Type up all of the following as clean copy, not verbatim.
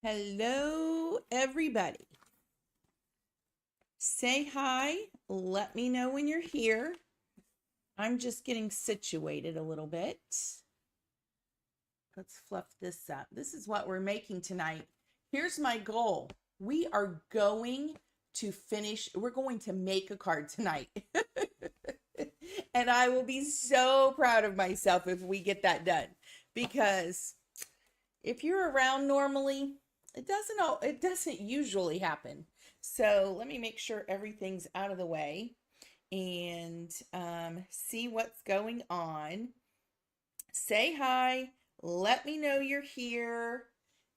Hello, everybody. Say hi. Let me know when you're here. I'm just getting situated a little bit. Let's fluff this up. This is what we're making tonight. Here's my goal. We are going to finish, we're going to make a card tonight. And I will be so proud of myself if we get that done. Because if you're around normally, it doesn't usually happen. So let me make sure everything's out of the way and see what's going on. Say hi. Let me know you're here.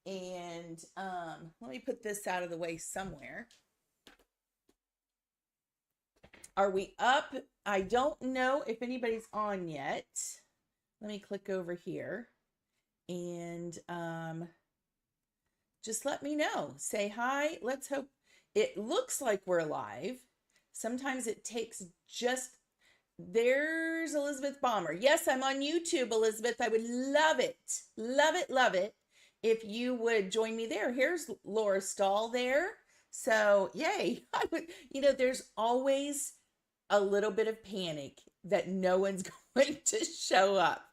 And let me put this out of the way somewhere. Are we up? I don't know if anybody's on yet. Let me click over here and just let me know. Say hi. Let's hope it looks like we're live. Sometimes it takes just, there's Elizabeth Balmer. Yes, I'm on YouTube, Elizabeth. I would love it. Love it, love it. If you would join me there. Here's Laura Stahl there. So yay. There's always a little bit of panic that no one's going to show up.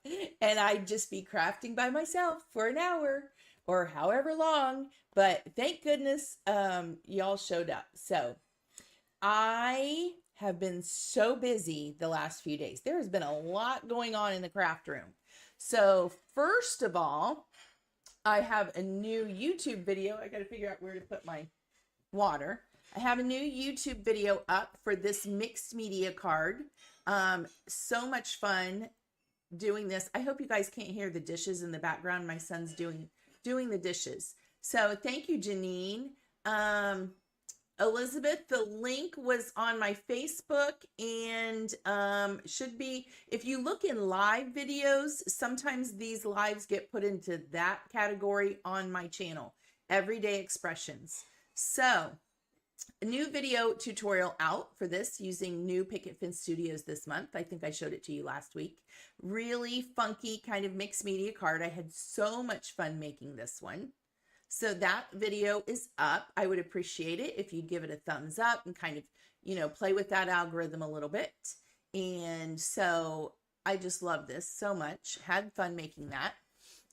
And I'd just be crafting by myself for an hour or however long. But thank goodness y'all showed up. So I have been so busy the last few days. There has been a lot going on in the craft room. So first of all, I have a new YouTube video. I got to figure out where to put my water. I have a new YouTube video up for this mixed media card. So much fun doing this. I hope you guys can't hear the dishes in the background. My son's doing the dishes. So thank you, Janine. Elizabeth, the link was on my Facebook and should be, if you look in live videos, sometimes these lives get put into that category on my channel, Everyday Expressions. So a new video tutorial out for this using new Picket Fence Studios this month. I think I showed it to you last week. Really funky kind of mixed media card. I had so much fun making this one. So that video is up. I would appreciate it if you'd give it a thumbs up and kind of, play with that algorithm a little bit. And so I just love this so much. Had fun making that.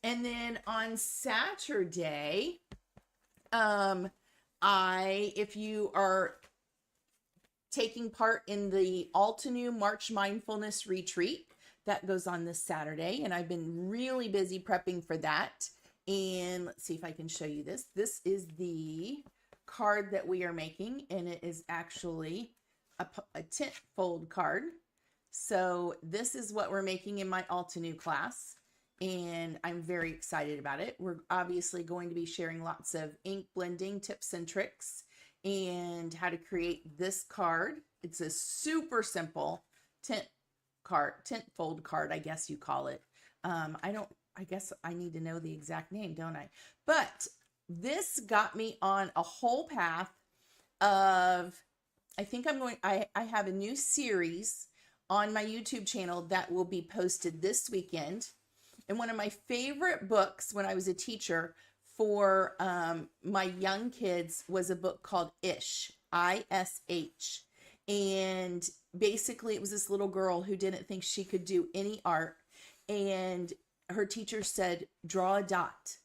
And then on Saturday, if you are taking part in the Altenew March Mindfulness Retreat, that goes on this Saturday, and I've been really busy prepping for that. And let's see if I can show you this. This is the card that we are making, and it is actually a tent fold card. So this is what we're making in my Altenew class, and I'm very excited about it. We're obviously going to be sharing lots of ink blending tips and tricks and how to create this card. It's a super simple tent fold card, I guess you call it. I guess I need to know the exact name, don't I? But this got me on a whole path of, I have a new series on my YouTube channel that will be posted this weekend. And one of my favorite books when I was a teacher for my young kids was a book called Ish, I-S-H. And basically it was this little girl who didn't think she could do any art. And her teacher said, draw a dot.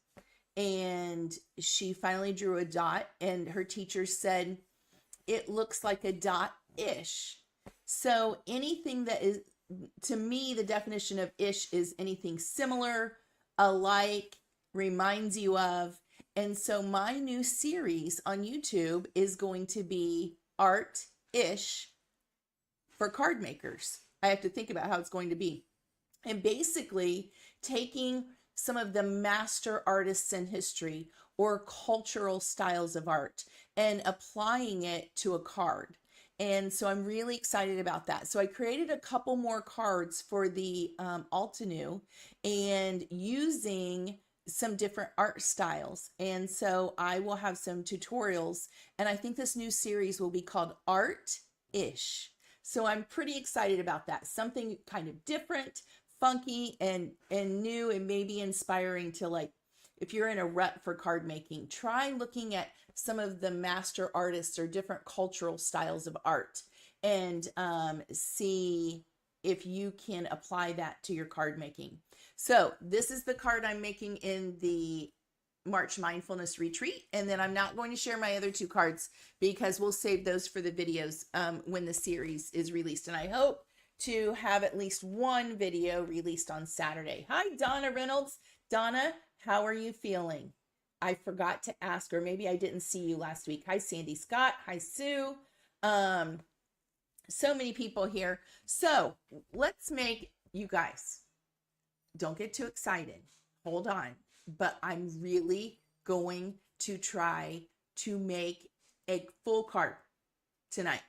And she finally drew a dot. And her teacher said, it looks like a dot-ish. So anything that is, to me, the definition of ish is anything similar, alike, reminds you of. And so my new series on YouTube is going to be art-ish for card makers. I have to think about how it's going to be. And basically taking some of the master artists in history or cultural styles of art and applying it to a card. And so I'm really excited about that. So I created a couple more cards for the Altenew and using some different art styles. And so I will have some tutorials, and I think this new series will be called Art-ish. So I'm pretty excited about that. Something kind of different, funky, and new, and maybe inspiring to, like, if you're in a rut for card making, try looking at some of the master artists or different cultural styles of art and see if you can apply that to your card making. So this is the card I'm making in the March Mindfulness Retreat. And then I'm not going to share my other two cards because we'll save those for the videos when the series is released. And I hope to have at least one video released on Saturday. Hi, Donna Reynolds. Donna, how are you feeling? I forgot to ask, or maybe I didn't see you last week. Hi, Sandy Scott. Hi, Sue. So many people here. So let's make, you guys, don't get too excited. Hold on. But I'm really going to try to make a full card tonight.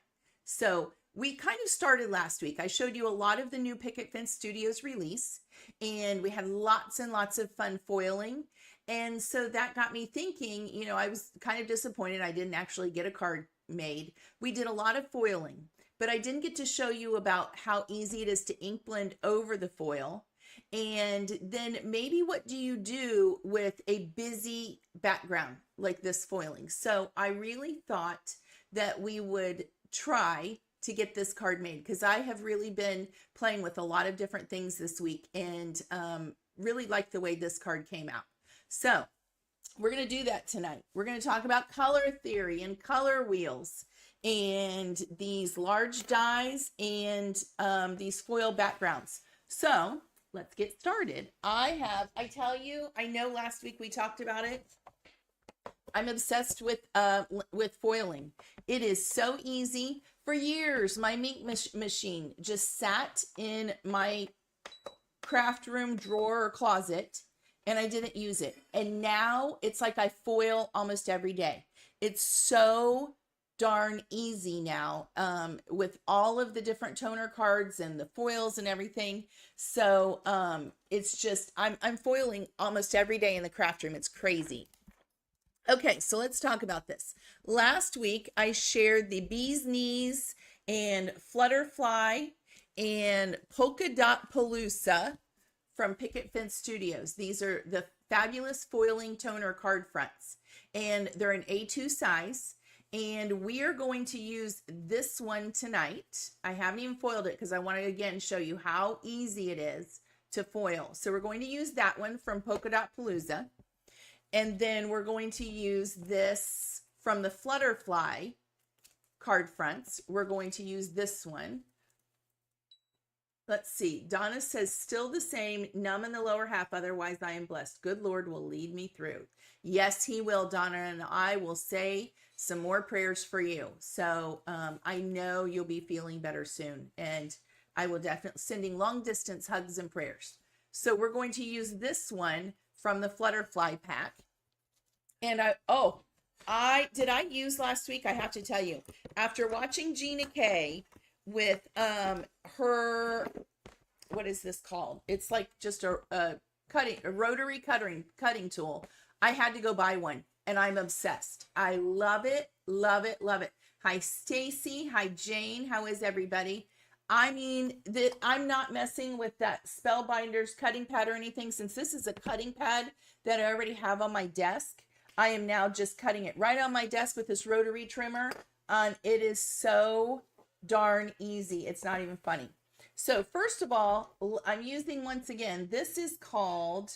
So we kind of started last week. I showed you a lot of the new Picket Fence Studios release, and we had lots and lots of fun foiling. And so that got me thinking, you know, I was kind of disappointed I didn't actually get a card made. We did a lot of foiling, but I didn't get to show you about how easy it is to ink blend over the foil. And then maybe what do you do with a busy background like this foiling? So I really thought that we would try to get this card made because I have really been playing with a lot of different things this week and really like the way this card came out. So we're going to do that tonight. We're going to talk about color theory and color wheels and these large dies and these foil backgrounds. So let's get started. I tell you, I know last week we talked about it. I'm obsessed with foiling. It is so easy. For years, my ink machine just sat in my craft room drawer or closet, and I didn't use it. And now it's like I foil almost every day. It's so darn easy now with all of the different toner cards and the foils and everything. So it's just, I'm foiling almost every day in the craft room. It's crazy. Okay, so let's talk about this. Last week, I shared the Bee's Knees and Flutterfly and Polka Dot Palooza from Picket Fence Studios. These are the fabulous foiling toner card fronts, and they're an A2 size. And we are going to use this one tonight. I haven't even foiled it because I want to again show you how easy it is to foil. So we're going to use that one from Polka Dot Palooza. And then we're going to use this from the Flutterfly card fronts. We're going to use this one. Let's see. Donna says, still the same, numb in the lower half, otherwise I am blessed. Good Lord will lead me through. Yes, he will, Donna, and I will say some more prayers for you. So I know you'll be feeling better soon. And I will definitely sending long distance hugs and prayers. So we're going to use this one from the Flutterfly pack. And did I use last week? I have to tell you, after watching Gina Kay with her, what is this called? It's like just a rotary cutting tool. I had to go buy one, and I'm obsessed. I love it, love it, love it. Hi, Stacy. Hi, Jane. How is everybody? I mean, I'm not messing with that Spellbinders cutting pad or anything. Since this is a cutting pad that I already have on my desk, I am now just cutting it right on my desk with this rotary trimmer. It is so darn easy. It's not even funny. So first of all, I'm using, once again, this is called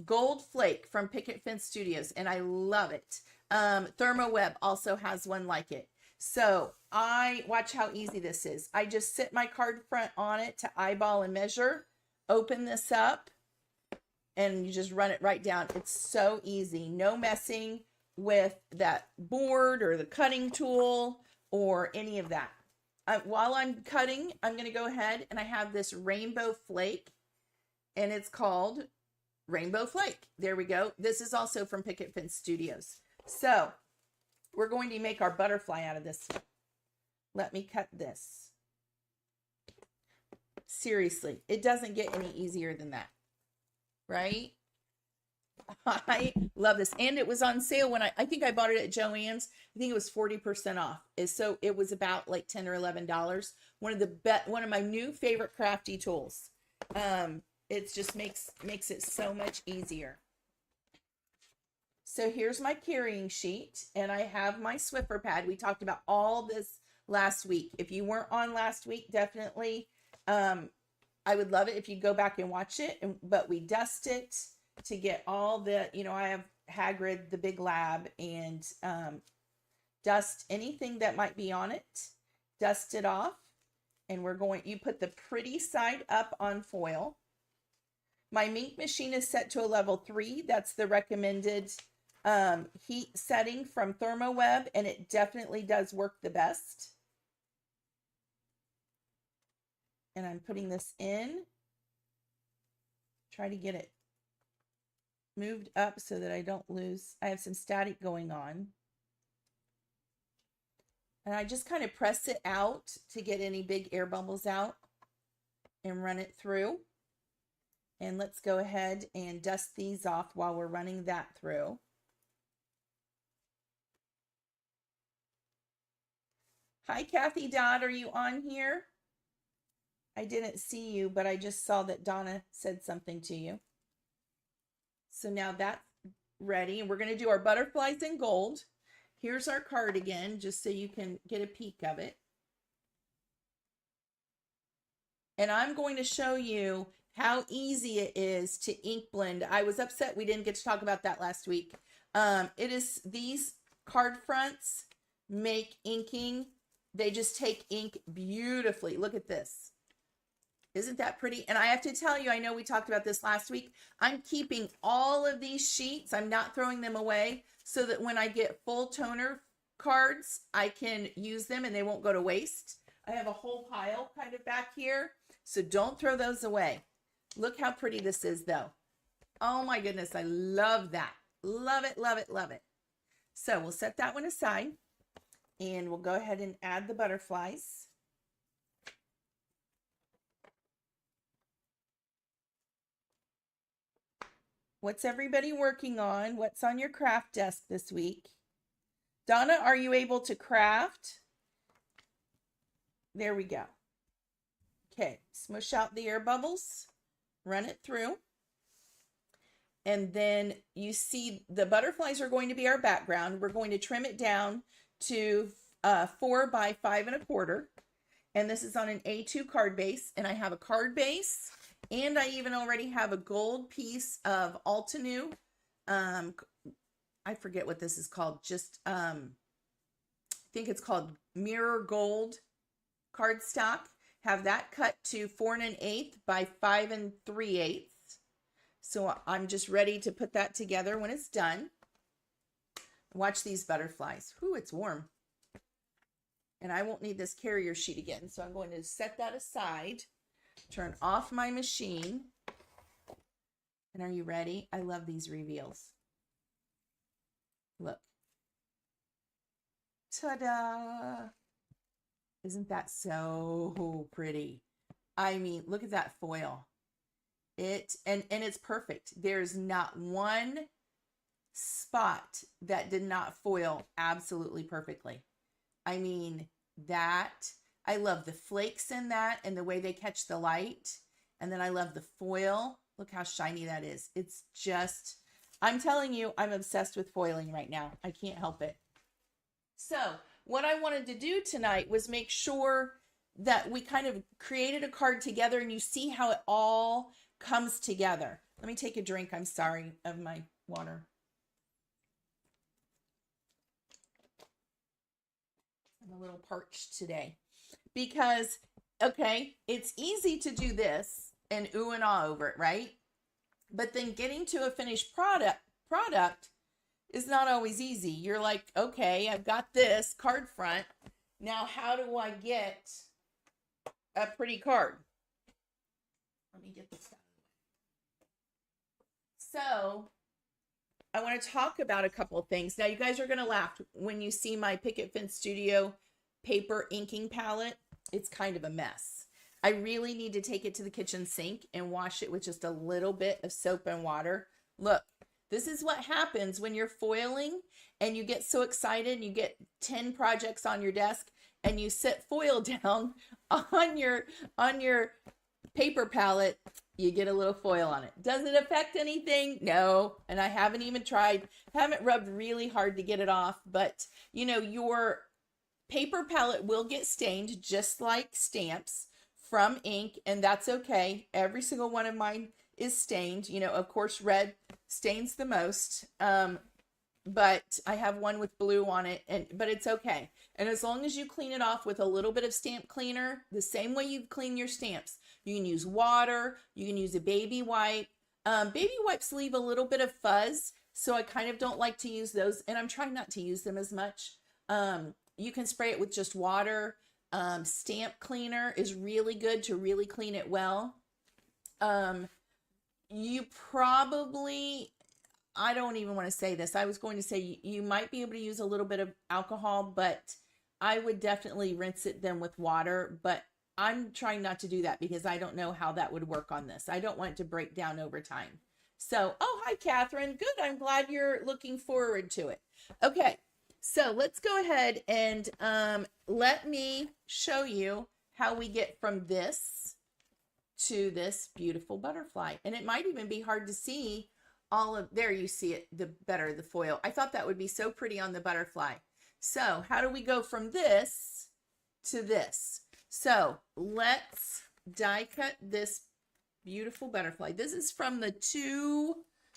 Gold Flake from Picket Fence Studios, and I love it. ThermoWeb also has one like it. So watch how easy this is. I just sit my card front on it to eyeball and measure, open this up, and you just run it right down. It's so easy. No messing with that board or the cutting tool or any of that. While I'm cutting, I'm going to go ahead and I have this Rainbow Flake, and it's called Rainbow Flake. There we go. This is also from Picket Fence Studios. So we're going to make our butterfly out of this. Let me cut this. Seriously, it doesn't get any easier than that, right? I love this. And it was on sale when I think I bought it at Joann's. I think it was 40% off. So it was about like $10 or $11. One of my new favorite crafty tools. It just makes it so much easier. So here's my carrying sheet, and I have my Swiffer pad. We talked about all this last week. If you weren't on last week, definitely, I would love it if you go back and watch it. But we dust it to get all the, I have Hagrid, the big lab, and dust anything that might be on it. Dust it off, and you put the pretty side up on foil. My mink machine is set to a level 3. That's the recommended heat setting from ThermoWeb, and it definitely does work the best. And I'm putting this in. Try to get it moved up so that I don't lose. I have some static going on. And I just kind of press it out to get any big air bubbles out and run it through. And let's go ahead and dust these off while we're running that through. Hi, Kathy Dodd, are you on here? I didn't see you, but I just saw that Donna said something to you. So now that's ready, and we're going to do our butterflies in gold. Here's our card again, just so you can get a peek of it. And I'm going to show you how easy it is to ink blend. I was upset we didn't get to talk about that last week. These card fronts make inking. They just take ink beautifully. Look at this. Isn't that pretty? And I have to tell you, I know we talked about this last week. I'm keeping all of these sheets. I'm not throwing them away so that when I get full toner cards, I can use them and they won't go to waste. I have a whole pile kind of back here, so don't throw those away. Look how pretty this is though. Oh my goodness, I love that. Love it, love it, love it. So we'll set that one aside and we'll go ahead and add the butterflies. What's everybody working on? What's on your craft desk this week? Donna, are you able to craft? There we go. Okay, smush out the air bubbles, run it through. And then you see the butterflies are going to be our background. We're going to trim it down to 4 by 5 1/4. And this is on an A2 card base. And I have a card base. And I even already have a gold piece of Altenew. I forget what this is called. Just, I think it's called Mirror Gold cardstock. Have that cut to 4 1/8 by 5 3/8. So I'm just ready to put that together when it's done. Watch these butterflies. Whew, it's warm. And I won't need this carrier sheet again. So I'm going to set that aside. Turn off my machine. And are you ready? I love these reveals. Look. Ta-da! Isn't that so pretty? I mean, look at that foil. And it's perfect. There's not one spot that did not foil absolutely perfectly. I mean, I love the flakes in that and the way they catch the light. And then I love the foil. Look how shiny that is. It's just, I'm telling you, I'm obsessed with foiling right now. I can't help it. So what I wanted to do tonight was make sure that we kind of created a card together and you see how it all comes together. Let me take a drink, I'm sorry, of my water. I'm a little parched today because, okay, it's easy to do this and ooh and ah over it, right? But then getting to a finished product is not always easy. You're like, okay, I've got this card front. Now, how do I get a pretty card? Let me get this out of the way. So I want to talk about a couple of things. Now, you guys are going to laugh when you see my Picket Fence Studio paper inking palette. It's kind of a mess. I really need to take it to the kitchen sink and wash it with just a little bit of soap and water. Look, this is what happens when you're foiling and you get so excited and you get 10 projects on your desk and you set foil down on your paper palette. you get a little foil on it. Does it affect anything? No. And I haven't even tried, haven't rubbed really hard to get it off, but you know, your paper palette will get stained just like stamps from ink, and that's okay. Every single one of mine is stained. You know, of course, red stains the most. But I have one with blue on it, but it's okay. And as long as you clean it off with a little bit of stamp cleaner, the same way you clean your stamps, you can use water, you can use a baby wipe. Baby wipes leave a little bit of fuzz, so I kind of don't like to use those, and I'm trying not to use them as much. You can spray it with just water. Stamp cleaner is really good to really clean it well. You probably, I don't even want to say this. I was going to say you might be able to use a little bit of alcohol, but I would definitely rinse it then with water. But I'm trying not to do that because I don't know how that would work on this. I don't want it to break down over time. So, oh, hi, Catherine. Good. I'm glad you're looking forward to it. Okay. So let's go ahead and let me show you how we get from this to this beautiful butterfly. And it might even be hard to see all of, there you see it, the better the foil. I thought that would be so pretty on the butterfly. So how do we go from this to this? So let's die cut this beautiful butterfly. This is from the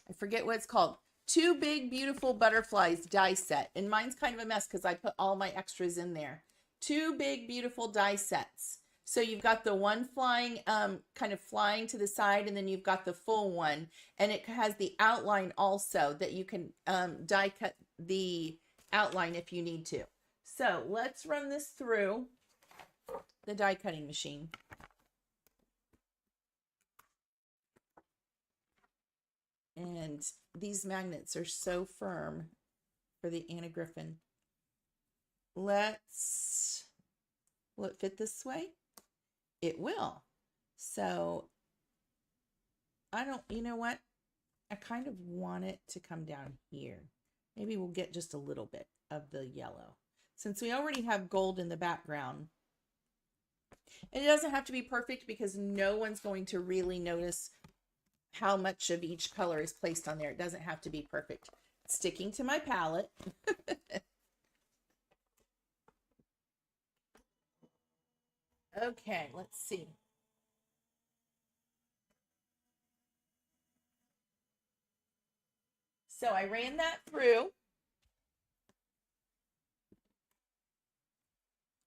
I forget what it's called, Two Big Beautiful Butterflies die set. And mine's kind of a mess because I put all my extras in there. Two Big Beautiful die sets. So you've got the one flying, kind of flying to the side, and then you've got the full one. And it has the outline also that you can die cut the outline if you need to. So let's run this through the die cutting machine. And these magnets are so firm for the Anna Griffin. Will it fit this way? It will. So I don't, you know what? I kind of want it to come down here. Maybe we'll get just a little bit of the yellow. Since we already have gold in the background. And it doesn't have to be perfect because no one's going to really notice how much of each color is placed on there. It doesn't have to be perfect. Sticking to my palette. Okay, let's see. So I ran that through.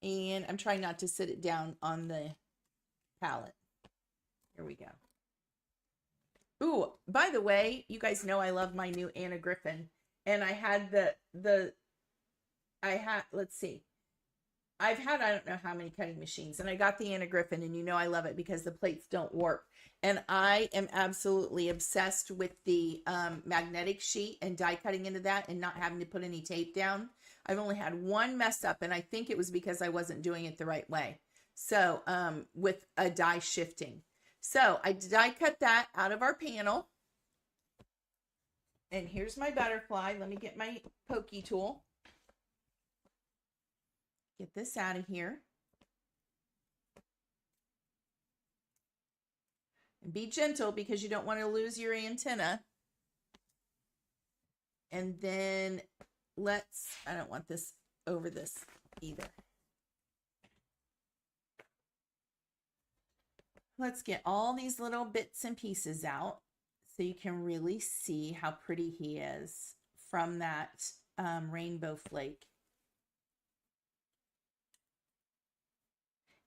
And I'm trying not to sit it down on the palette. Here we go. Ooh, by the way, you guys know I love my new Anna Griffin. And I had let's see. I've had, I don't know how many cutting machines, and I got the Anna Griffin, and you know I love it because the plates don't warp. And I am absolutely obsessed with the magnetic sheet and die cutting into that and not having to put any tape down. I've only had one mess up, and I think it was because I wasn't doing it the right way. So with a die shifting. So I die cut that out of our panel. And here's my butterfly. Let me get my pokey tool. Get this out of here. And be gentle because you don't want to lose your antenna. And then I don't want this over this either. Let's get all these little bits and pieces out so you can really see how pretty he is from that rainbow flake.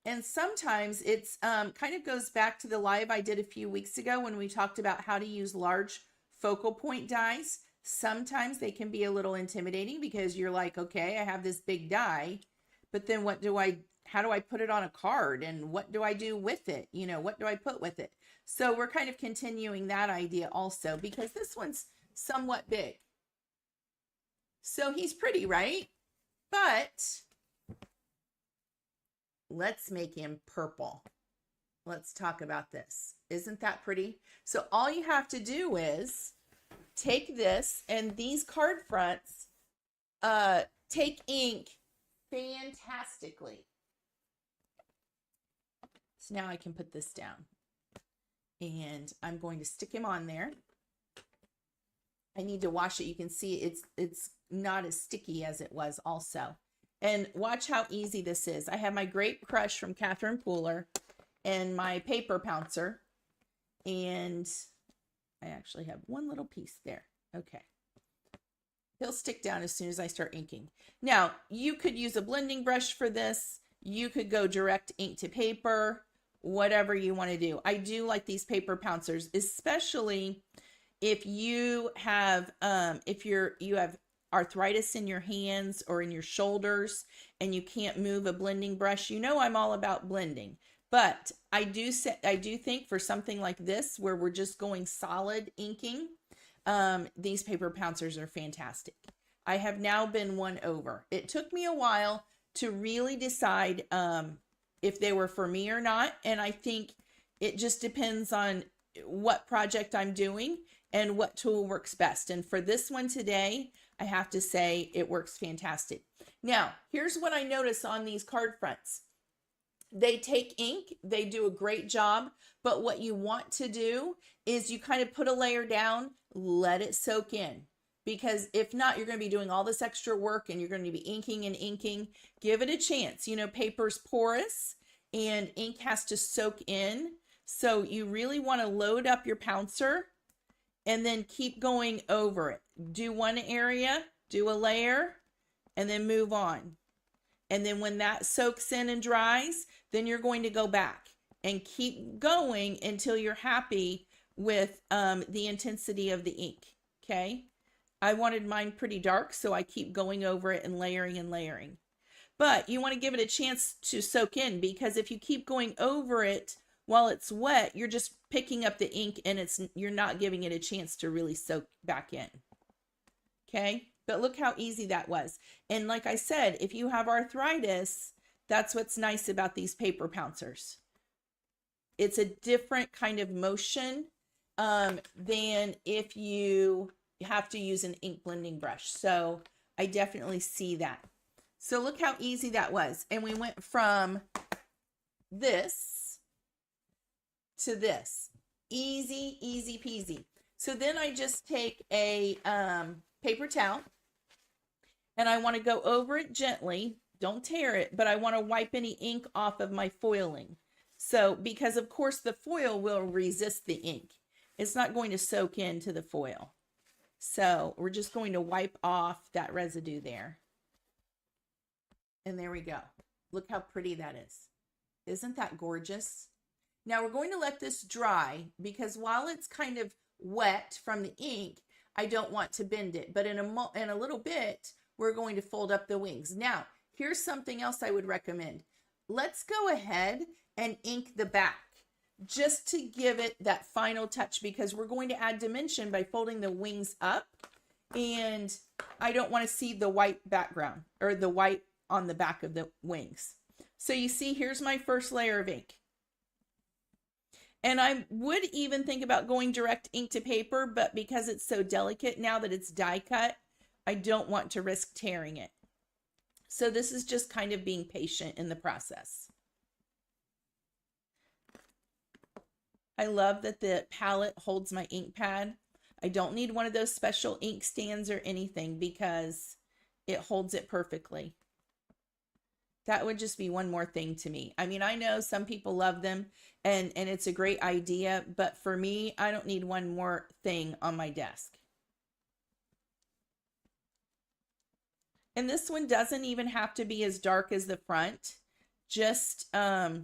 And sometimes it's kind of goes back to the live I did a few weeks ago when we talked about how to use large focal point dies. Sometimes they can be a little intimidating because you're like, okay, I have this big die, but then how do I put it on a card, and what do I do with it? You know, what do I put with it? So we're kind of continuing that idea also because this one's somewhat big. So he's pretty, right? But let's make him purple. Let's talk about this. Isn't that pretty? So all you have to do is take this, and these card fronts take ink fantastically. So now I can put this down. And I'm going to stick him on there. I need to wash it. You can see it's not as sticky as it was also. And watch how easy this is. I have my Grape Crush from Catherine Pooler and my paper pouncer. And I actually have one little piece there. Okay. He'll stick down as soon as I start inking. Now, you could use a blending brush for this. You could go direct ink to paper, whatever you want to do. I do like these paper pouncers, especially if you have you have arthritis in your hands or in your shoulders and you can't move a blending brush. You know I'm all about blending. But I do think for something like this where we're just going solid inking, these paper pouncers are fantastic. I have now been won over. It took me a while to really decide if they were for me or not. And I think it just depends on what project I'm doing and what tool works best. And for this one today, I have to say it works fantastic. Now, here's what I notice on these card fronts. They take ink, they do a great job, but what you want to do is you kind of put a layer down, let it soak in. Because if not, you're going to be doing all this extra work and you're going to be inking and inking. Give it a chance. You know, paper's porous and ink has to soak in. So you really want to load up your pouncer and then keep going over it. Do one area, do a layer, and then move on. And then when that soaks in and dries, then you're going to go back and keep going until you're happy with the intensity of the ink. Okay. I wanted mine pretty dark, so I keep going over it and layering and layering. But you want to give it a chance to soak in, because if you keep going over it while it's wet, you're just picking up the ink and you're not giving it a chance to really soak back in. Okay? But look how easy that was. And like I said, if you have arthritis, that's what's nice about these paper pouncers. It's a different kind of motion than if you have to use an ink blending brush. So I definitely see that. So look how easy that was. And we went from this to this. Easy, easy peasy. So then I just take a paper towel and I want to go over it gently. Don't tear it, but I want to wipe any ink off of my foiling. So, because of course the foil will resist the ink. It's not going to soak into the foil. So we're just going to wipe off that residue there. And there we go. Look how pretty that is. Isn't that gorgeous? Now we're going to let this dry, because while it's kind of wet from the ink, I don't want to bend it. But in a little bit, we're going to fold up the wings. Now, here's something else I would recommend. Let's go ahead and ink the back, just to give it that final touch, because we're going to add dimension by folding the wings up, and I don't want to see the white background or the white on the back of the wings. So you see, here's my first layer of ink. And I would even think about going direct ink to paper, but because it's so delicate now that it's die cut, I don't want to risk tearing it. So this is just kind of being patient in the process. I love that the palette holds my ink pad. I don't need one of those special ink stands or anything, because it holds it perfectly. That would just be one more thing to me. I mean, I know some people love them and it's a great idea, but for me, I don't need one more thing on my desk. And this one doesn't even have to be as dark as the front, just to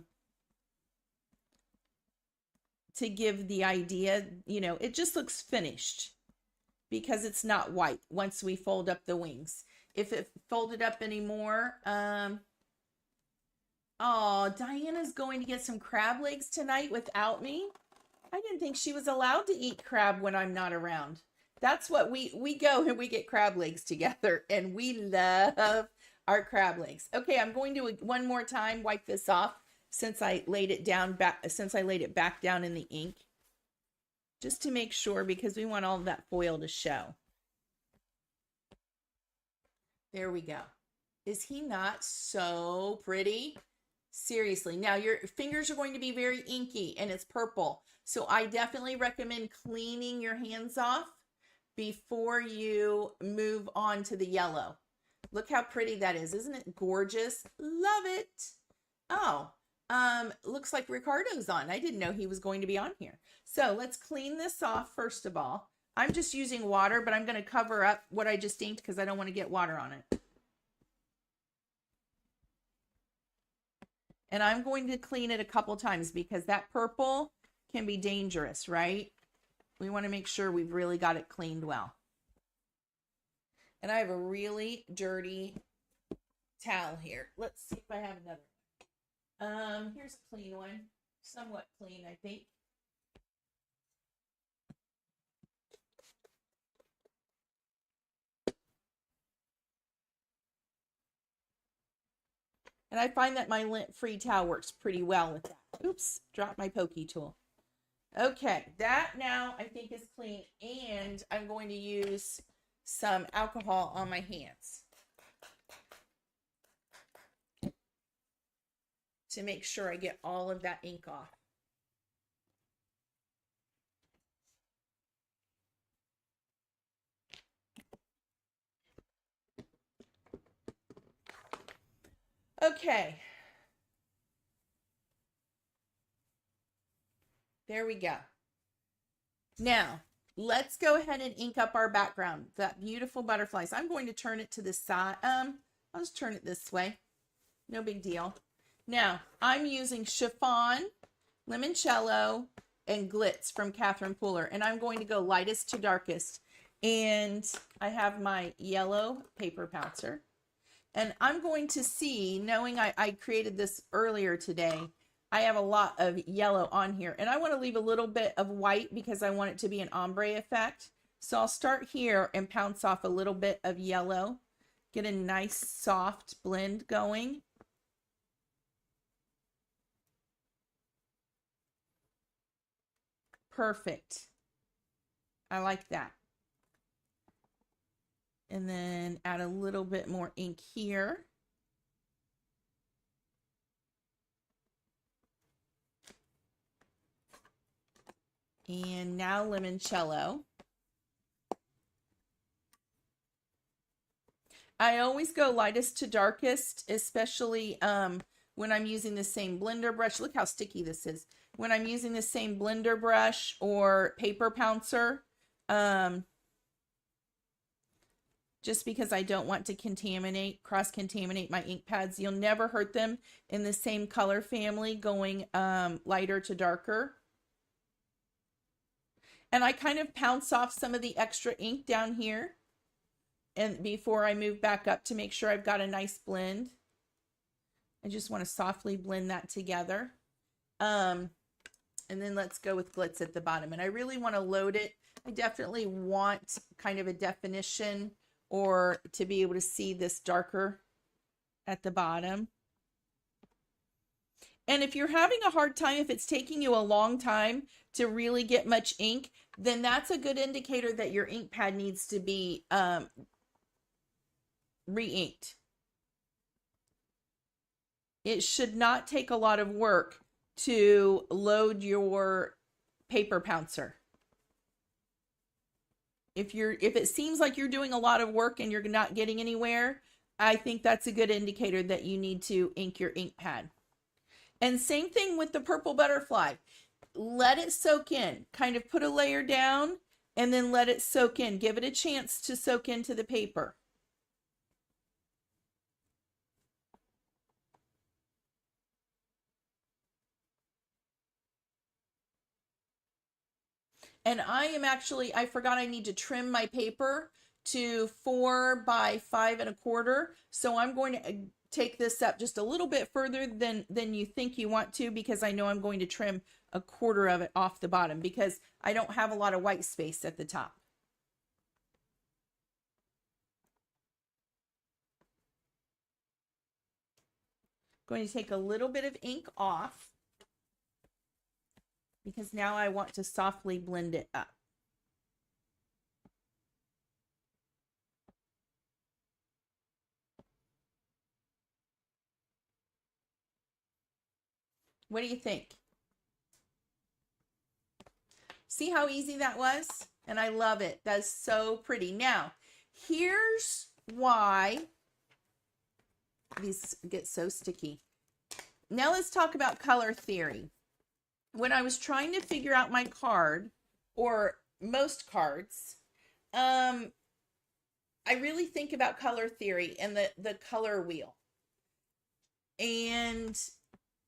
give the idea, you know, it just looks finished because it's not white once we fold up the wings. If it folded up anymore, oh, Diana's going to get some crab legs tonight without me. I didn't think she was allowed to eat crab when I'm not around. That's what we go and we get crab legs together, and we love our crab legs. Okay, I'm going to one more time wipe this off since I laid it back down in the ink, just to make sure, because we want all of that foil to show. There we go. Is he not so pretty? Seriously. Now your fingers are going to be very inky and it's purple. So I definitely recommend cleaning your hands off before you move on to the yellow. Look how pretty that is. Isn't it gorgeous? Love it. Oh, looks like Ricardo's on. I didn't know he was going to be on here. So let's clean this off first of all. I'm just using water, but I'm going to cover up what I just inked because I don't want to get water on it. And I'm going to clean it a couple times because that purple can be dangerous, right? We want to make sure we've really got it cleaned well. And I have a really dirty towel here. Let's see if I have another. Here's a clean one. Somewhat clean, I think. And I find that my lint-free towel works pretty well with that. Oops, dropped my pokey tool. Okay, that now I think is clean, and I'm going to use some alcohol on my hands to make sure I get all of that ink off. Okay. There we go. Now, let's go ahead and ink up our background. That beautiful butterflies. I'm going to turn it to the side. I'll just turn it this way. No big deal. Now, I'm using chiffon, limoncello, and glitz from Catherine Pooler. And I'm going to go lightest to darkest. And I have my yellow paper pouncer. And I'm going to see, knowing I created this earlier today, I have a lot of yellow on here. And I want to leave a little bit of white because I want it to be an ombre effect. So I'll start here and pounce off a little bit of yellow. Get a nice soft blend going. Perfect. I like that. And then add a little bit more ink here. And now limoncello. I always go lightest to darkest, especially when I'm using the same blender brush. Look how sticky this is. When I'm using the same blender brush or paper pouncer, just because I don't want to cross-contaminate my ink pads. You'll never hurt them in the same color family going lighter to darker. And I kind of pounce off some of the extra ink down here and before I move back up to make sure I've got a nice blend. I just want to softly blend that together. And then let's go with glitz at the bottom. And I really want to load it. I definitely want kind of a definition or to be able to see this darker at the bottom. And if you're having a hard time, if it's taking you a long time to really get much ink, then that's a good indicator that your ink pad needs to be re-inked. It should not take a lot of work to load your paper pouncer. If it seems like you're doing a lot of work and you're not getting anywhere, I think that's a good indicator that you need to ink your ink pad. And same thing with the purple butterfly. Let it soak in. Kind of put a layer down and then let it soak in. Give it a chance to soak into the paper. And I forgot I need to trim my paper to 4 by 5 1/4. So I'm going to take this up just a little bit further than you think you want to, because I know I'm going to trim 1/4 of it off the bottom because I don't have a lot of white space at the top. Going to take a little bit of ink off because now I want to softly blend it up. What do you think? See how easy that was? And I love it. That's so pretty. Now, here's why these get so sticky. Now let's talk about color theory. When I was trying to figure out my card, or most cards, I really think about color theory and the color wheel. And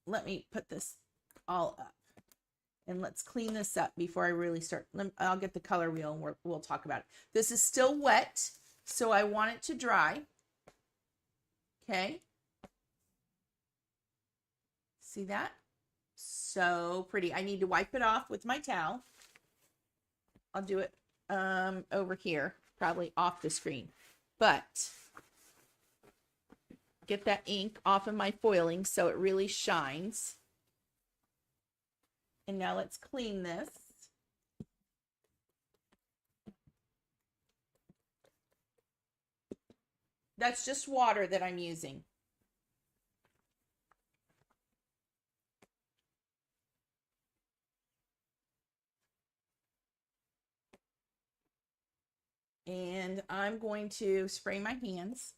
let me put this all up. And let's clean this up before I really start. I'll get the color wheel and we'll talk about it. This is still wet, so I want it to dry. Okay. See that? So pretty. I need to wipe it off with my towel. I'll do it over here, probably off the screen. But get that ink off of my foiling so it really shines. And now let's clean this. That's just water that I'm using. And I'm going to spray my hands.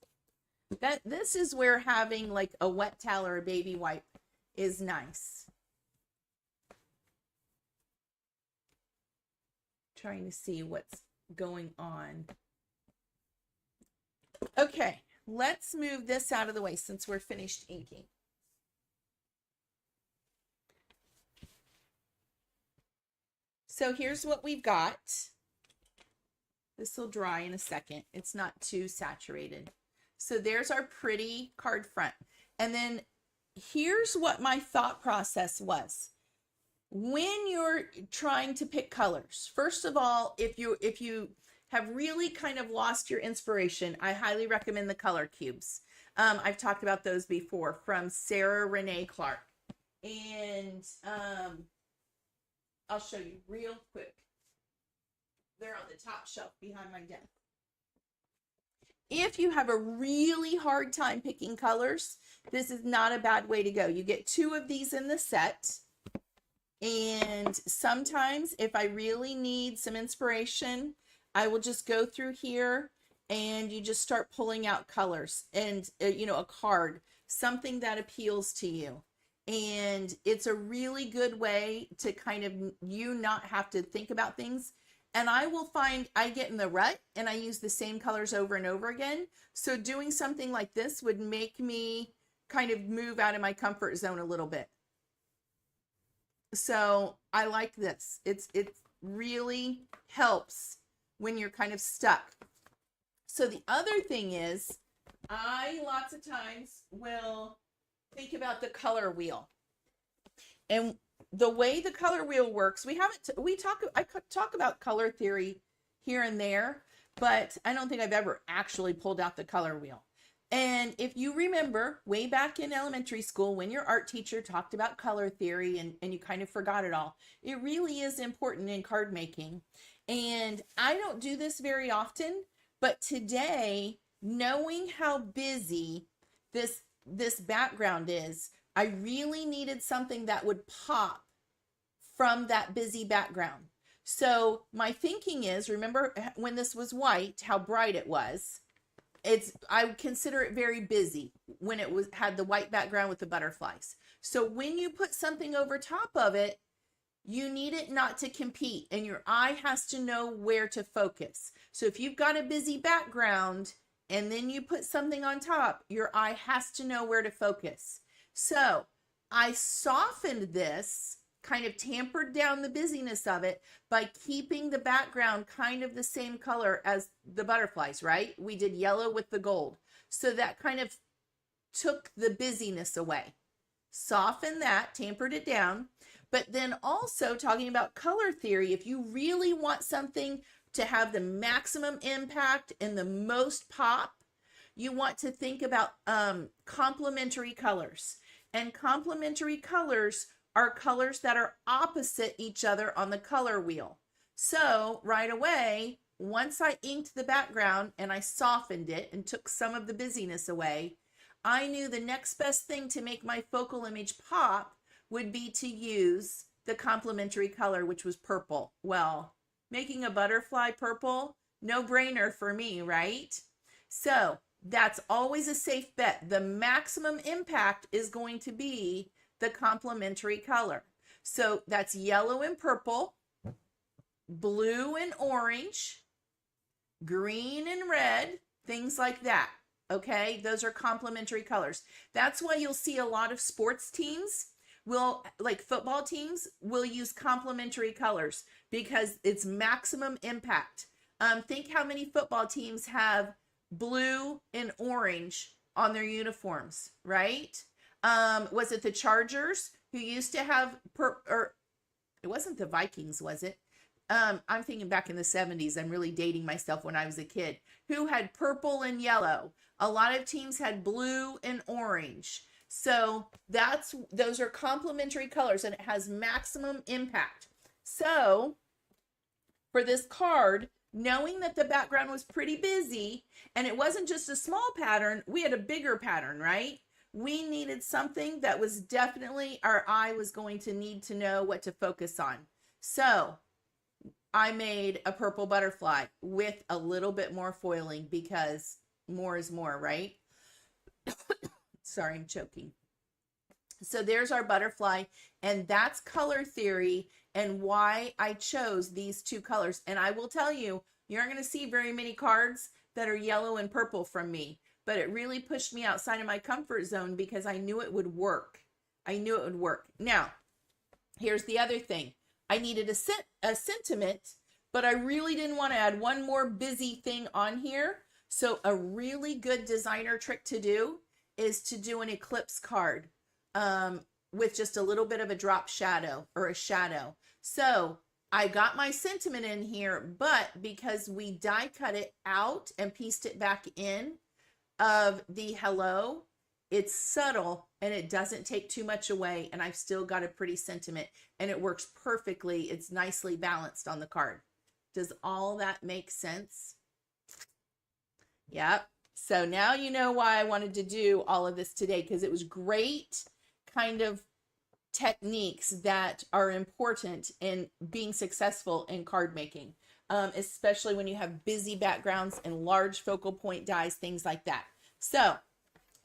This is where having like a wet towel or a baby wipe is nice. Trying to see what's going on. Okay, let's move this out of the way since we're finished inking. So here's what we've got. This will dry in a second. It's not too saturated. So there's our pretty card front. And then here's what my thought process was. When you're trying to pick colors, first of all, if you have really kind of lost your inspiration, I highly recommend the color cubes. I've talked about those before from Sarah Renee Clark. And I'll show you real quick. They're on the top shelf behind my desk. If you have a really hard time picking colors, this is not a bad way to go. You get 2 of these in the set. And sometimes if I really need some inspiration, I will just go through here and you just start pulling out colors and, a card, something that appeals to you. And it's a really good way to kind of not have to think about things. And I will find I get in the rut and I use the same colors over and over again. So doing something like this would make me kind of move out of my comfort zone a little bit. So I like this. It really helps when you're kind of stuck. So the other thing is, I lots of times will think about the color wheel. And the way the color wheel works, I talk about color theory here and there, but I don't think I've ever actually pulled out the color wheel. And if you remember way back in elementary school, when your art teacher talked about color theory and you kind of forgot it all, it really is important in card making. And I don't do this very often, but today, knowing how busy this background is, I really needed something that would pop from that busy background. So my thinking is, remember when this was white, how bright it was. I would consider it very busy when it had the white background with the butterflies. So when you put something over top of it, you need it not to compete, and your eye has to know where to focus. So if you've got a busy background and then you put something on top, your eye has to know where to focus. So I softened this, kind of tampered down the busyness of it by keeping the background kind of the same color as the butterflies, right? We did yellow with the gold. So that kind of took the busyness away. Soften that, tampered it down. But then also talking about color theory, if you really want something to have the maximum impact and the most pop, you want to think about complementary colors. And complementary colors are colors that are opposite each other on the color wheel. So right away, once I inked the background and I softened it and took some of the busyness away, I knew the next best thing to make my focal image pop would be to use the complementary color, which was purple. Well, making a butterfly purple, no brainer for me, right? So that's always a safe bet. The maximum impact is going to be the complementary color. So that's yellow and purple, blue and orange, green and red, things like that. Okay, those are complementary colors. That's why you'll see a lot of sports teams will, like football teams, will use complementary colors because it's maximum impact. Think how many football teams have blue and orange on their uniforms, right? Was it the Chargers who used to have or it wasn't the Vikings, was it? I'm thinking back in the 70s. I'm really dating myself when I was a kid. Who had purple and yellow? A lot of teams had blue and orange. So those are complementary colors and it has maximum impact. So for this card, knowing that the background was pretty busy and it wasn't just a small pattern, we had a bigger pattern, right? We needed something that was definitely, our eye was going to need to know what to focus on. So I made a purple butterfly with a little bit more foiling because more is more, right? Sorry, I'm choking. So there's our butterfly, and that's color theory and why I chose these two colors. And I will tell you, you're not going to see very many cards that are yellow and purple from me, but it really pushed me outside of my comfort zone because I knew it would work. I knew it would work. Now, here's the other thing. I needed a sentiment, but I really didn't want to add one more busy thing on here. So a really good designer trick to do is to do an eclipse card with just a little bit of a drop shadow or a shadow. So I got my sentiment in here, but because we die cut it out and pieced it back in of the hello, it's subtle and it doesn't take too much away, and I've still got a pretty sentiment and it works perfectly. It's nicely balanced on the card. Does all that make sense? Yep. So now you know why I wanted to do all of this today, because it was great kind of techniques that are important in being successful in card making, especially when you have busy backgrounds and large focal point dies, things like that. So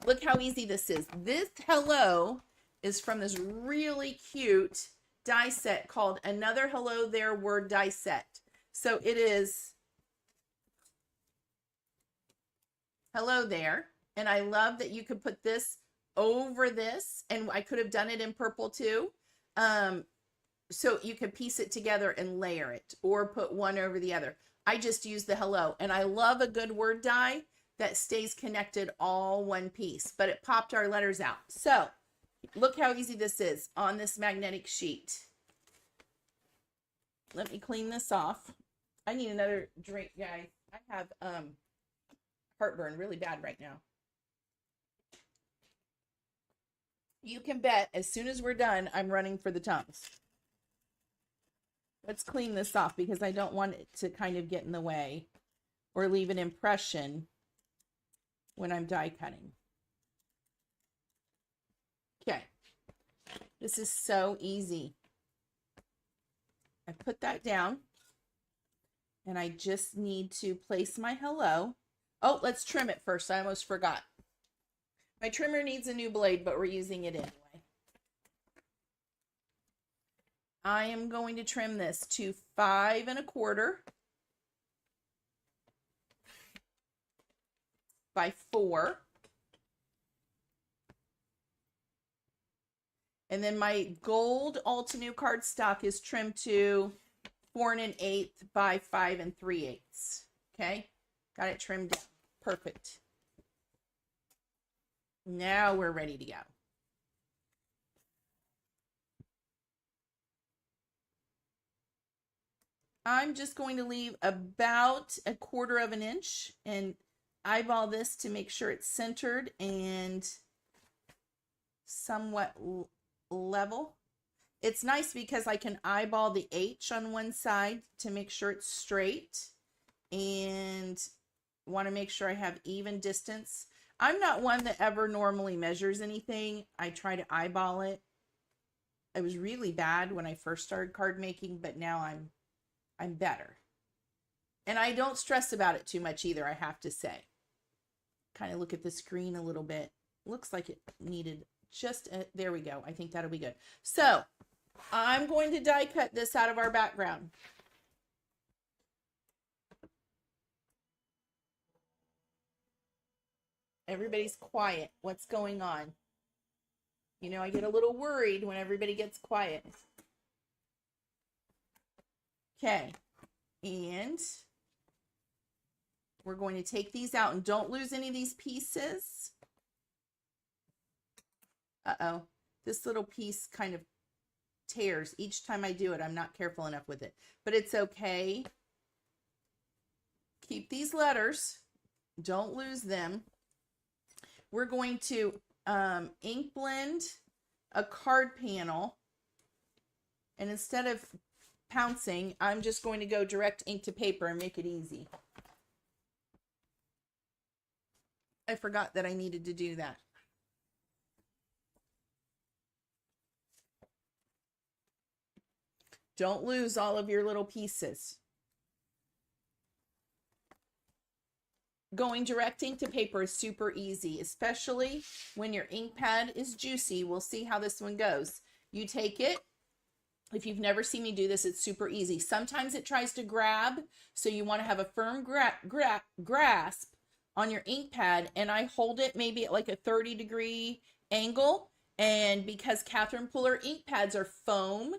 look how easy this is. This hello is from this really cute die set called Another Hello There Word Die Set. So it is hello there. And I love that you could put this over this, and I could have done it in purple too. So you could piece it together and layer it or put one over the other. I just use the hello, and I love a good word die that stays connected all one piece, but it popped our letters out. So look how easy this is on this magnetic sheet. Let me clean this off. I need another drink, guys. I have heartburn really bad right now. You can bet as soon as we're done, I'm running for the Tums. Let's clean this off because I don't want it to kind of get in the way or leave an impression when I'm die cutting. Okay. This is so easy. I put that down and I just need to place my hello. Oh, let's trim it first. I almost forgot. My trimmer needs a new blade, but we're using it anyway. I am going to trim this to 5 1/4 by 4. And then my gold Altenew cardstock is trimmed to 4 1/8 by 5 3/8. Okay, got it trimmed down. Perfect. Now we're ready to go. I'm just going to leave about 1/4 inch and eyeball this to make sure it's centered and somewhat level. It's nice because I can eyeball the H on one side to make sure it's straight and want to make sure I have even distance. I'm not one that ever normally measures anything. I try to eyeball it. I was really bad when I first started card making, but now I'm better. And I don't stress about it too much either, I have to say. Kind of look at the screen a little bit. Looks like it needed just there we go. I think that'll be good. So I'm going to die cut this out of our background. Everybody's quiet. What's going on? You know, I get a little worried when everybody gets quiet. Okay. And we're going to take these out, and don't lose any of these pieces. Uh-oh. This little piece kind of tears each time I do it. I'm not careful enough with it, but it's okay. Keep these letters. Don't lose them. We're going to ink blend a card panel, and instead of pouncing, I'm just going to go direct ink to paper and make it easy. I forgot that I needed to do that. Don't lose all of your little pieces. Going direct ink to paper is super easy, especially when your ink pad is juicy. We'll see how this one goes. You take it. If you've never seen me do this, it's super easy. Sometimes it tries to grab, so you want to have a firm grasp on your ink pad, and I hold it maybe at like a 30-degree angle. And because Catherine Puller ink pads are foam,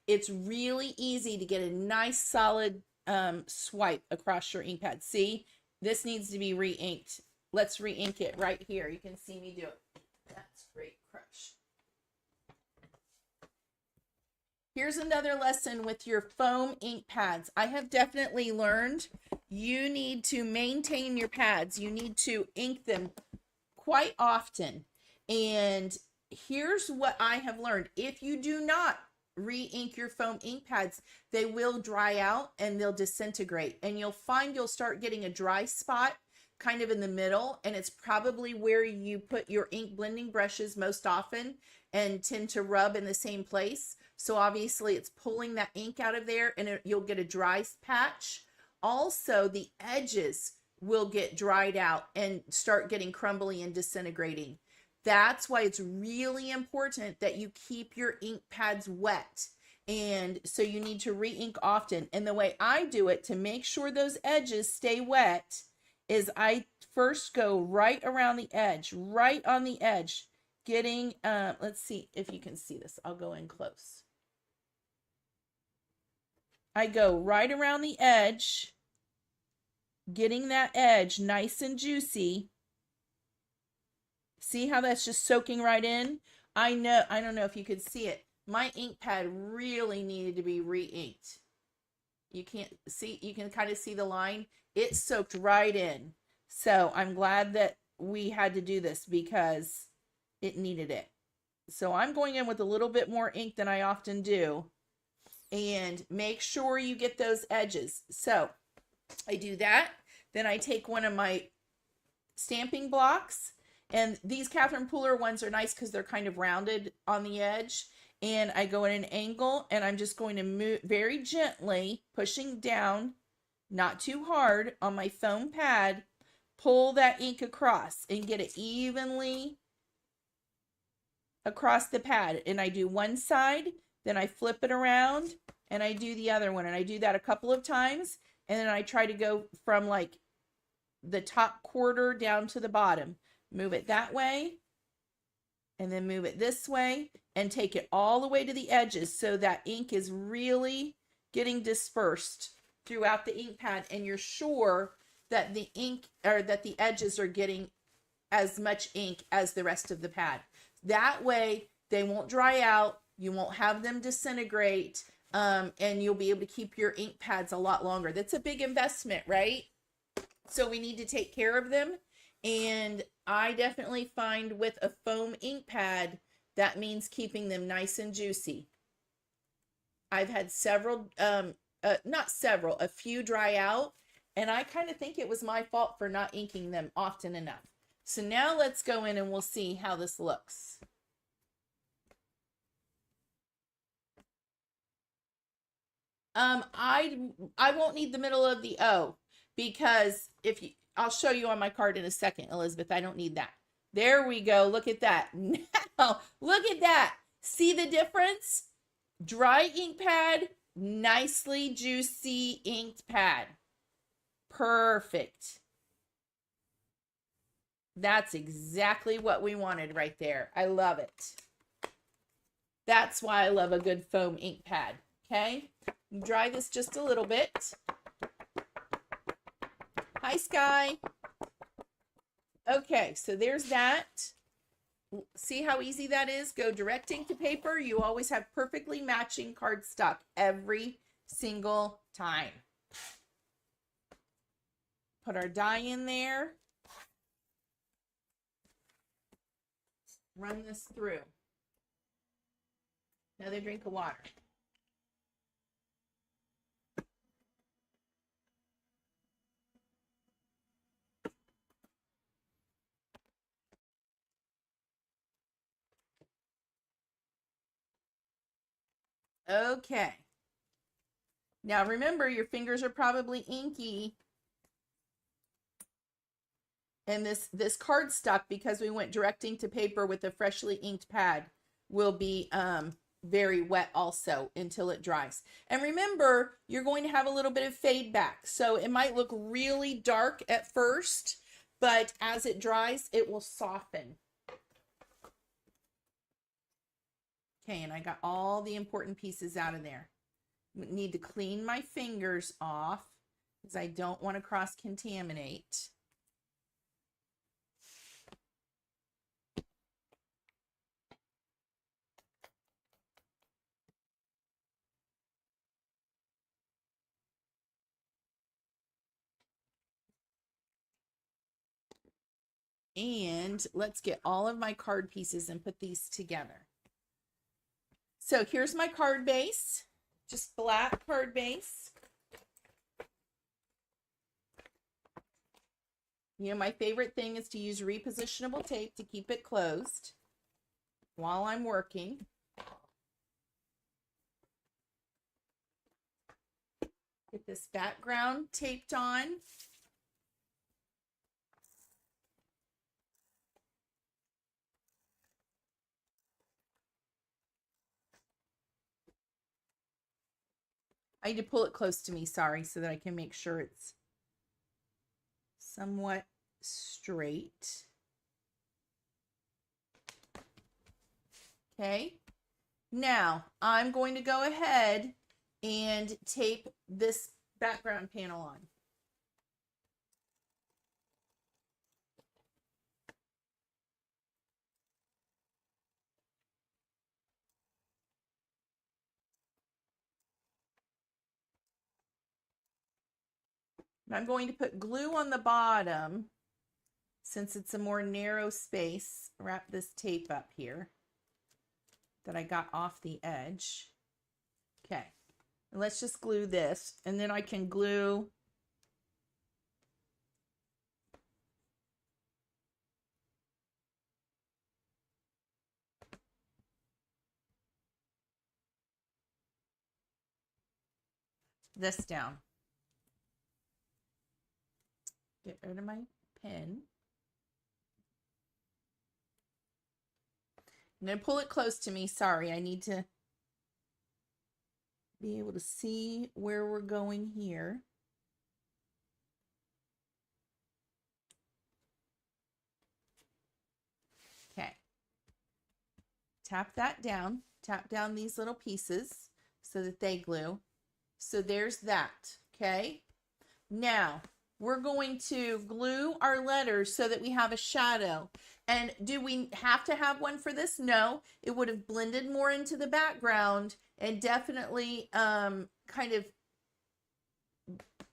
it's really easy to get a nice solid swipe across your ink pad. See, this needs to be re-inked. Let's re-ink it right here. You can see me do it. That's great, crush. Here's another lesson with your foam ink pads. I have definitely learned you need to maintain your pads. You need to ink them quite often. And here's what I have learned. If you do not re-ink your foam ink pads, they will dry out and they'll disintegrate. And you'll find you'll start getting a dry spot kind of in the middle. And it's probably where you put your ink blending brushes most often and tend to rub in the same place. So obviously it's pulling that ink out of there, and you'll get a dry patch. Also, the edges will get dried out and start getting crumbly and disintegrating. That's why it's really important that you keep your ink pads wet. And so you need to re-ink often. And the way I do it to make sure those edges stay wet is I first go right around the edge, right on the edge, getting, let's see if you can see this. I'll go in close. I go right around the edge, getting that edge nice and juicy. See how that's just soaking right in? I don't know if you could see it. My ink pad really needed to be re-inked. You can't see, you can kind of see the line. It soaked right in. So I'm glad that we had to do this because it needed it. So I'm going in with a little bit more ink than I often do. And make sure you get those edges. So I do that. Then I take one of my stamping blocks. And these Catherine Puller ones are nice because they're kind of rounded on the edge. And I go in an angle, and I'm just going to move very gently, pushing down, not too hard, on my foam pad. Pull that ink across and get it evenly across the pad. And I do one side, then I flip it around, and I do the other one. And I do that a couple of times. And then I try to go from like the top quarter down to the bottom. Move it that way, and then move it this way, and take it all the way to the edges so that ink is really getting dispersed throughout the ink pad, and you're sure that the ink, or that the edges are getting as much ink as the rest of the pad. That way they won't dry out, you won't have them disintegrate, and you'll be able to keep your ink pads a lot longer. That's a big investment, right? So we need to take care of them. And I definitely find with a foam ink pad, that means keeping them nice and juicy. I've had several, not several, a few dry out, and I kind of think it was my fault for not inking them often enough. So now let's go in and we'll see how this looks. I won't need the middle of the O because I'll show you on my card in a second, Elizabeth. I don't need that. There we go. Look at that. Now, look at that. See the difference? Dry ink pad, nicely juicy inked pad. Perfect. That's exactly what we wanted right there. I love it. That's why I love a good foam ink pad. Okay, dry this just a little bit. Hi, Sky. Okay, so there's that. See how easy that is? Go direct ink to paper. You always have perfectly matching cardstock every single time. Put our die in there. Run this through. Another drink of water. Okay. Now remember, your fingers are probably inky. And this cardstock, because we went direct ink to paper with a freshly inked pad, will be very wet also until it dries. And remember, you're going to have a little bit of fade back. So it might look really dark at first, but as it dries, it will soften. Okay, and I got all the important pieces out of there. Need to clean my fingers off because I don't want to cross-contaminate. And let's get all of my card pieces and put these together. So here's my card base, just black card base. You know, my favorite thing is to use repositionable tape to keep it closed while I'm working. Get this background taped on. I need to pull it close to me, sorry, so that I can make sure it's somewhat straight. Okay, now I'm going to go ahead and tape this background panel on. I'm going to put glue on the bottom since it's a more narrow space. Wrap this tape up here that I got off the edge. Okay, and let's just glue this, and then I can glue this down. Get rid of my pen. I'm going to pull it close to me. Sorry, I need to be able to see where we're going here. Okay. Tap that down. Tap down these little pieces so that they glue. So there's that. Okay. Now we're going to glue our letters so that we have a shadow. And do we have to have one for this? No, it would have blended more into the background and definitely kind of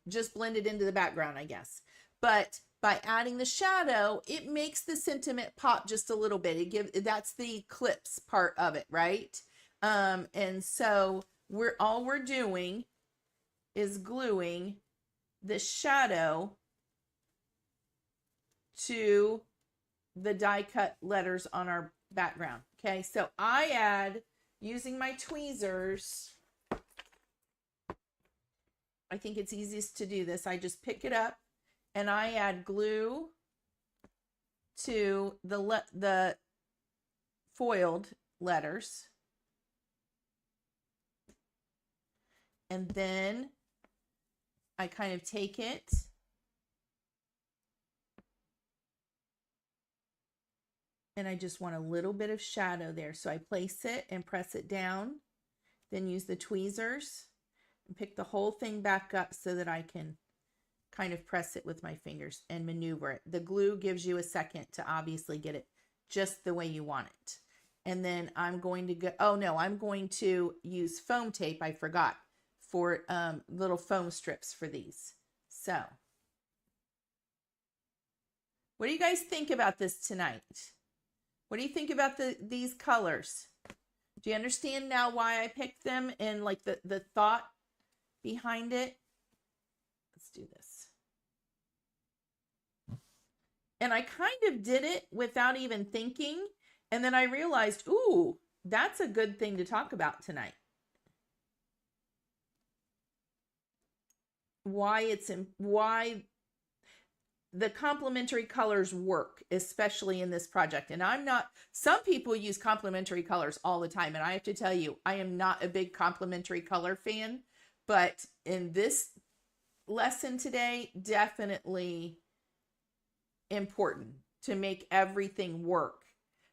just blended into the background, I guess. But by adding the shadow, it makes the sentiment pop just a little bit. It gives, that's the clips part of it, right? And so all we're doing is gluing the shadow to the die cut letters on our background. Okay, so I add, using my tweezers, I think it's easiest to do this. I just pick it up and I add glue to the foiled letters. And then I kind of take it and I just want a little bit of shadow there. So I place it and press it down, then use the tweezers and pick the whole thing back up so that I can kind of press it with my fingers and maneuver it. The glue gives you a second to obviously get it just the way you want it. And then I'm going to go, oh no, I'm going to use foam tape, I forgot, for little foam strips for these. So, what do you guys think about this tonight? What do you think about these colors? Do you understand now why I picked them and like the thought behind it? Let's do this. And I kind of did it without even thinking. And then I realized, ooh, that's a good thing to talk about tonight. Why the complementary colors work, especially in this project. And some people use complementary colors all the time. And I have to tell you, I am not a big complementary color fan, but in this lesson today, definitely important to make everything work.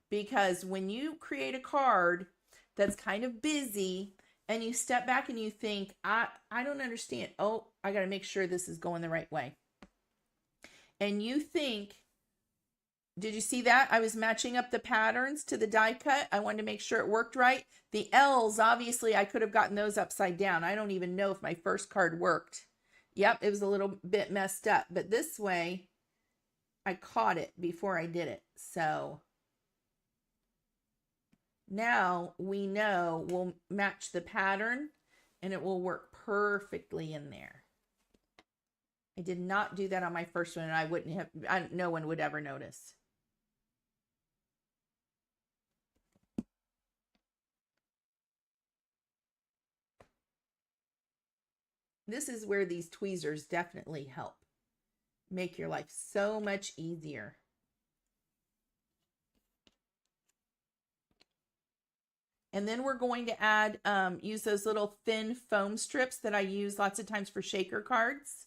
Because when you create a card that's kind of busy and you step back and you think, I don't understand. Oh, I got to make sure this is going the right way. And you think, did you see that? I was matching up the patterns to the die cut. I wanted to make sure it worked right. The L's, obviously, I could have gotten those upside down. I don't even know if my first card worked. Yep, it was a little bit messed up. But this way, I caught it before I did it. So now we know we'll match the pattern and it will work perfectly in there. I did not do that on my first one, and no one would ever notice. This is where these tweezers definitely help make your life so much easier. And then we're going to add, use those little thin foam strips that I use lots of times for shaker cards.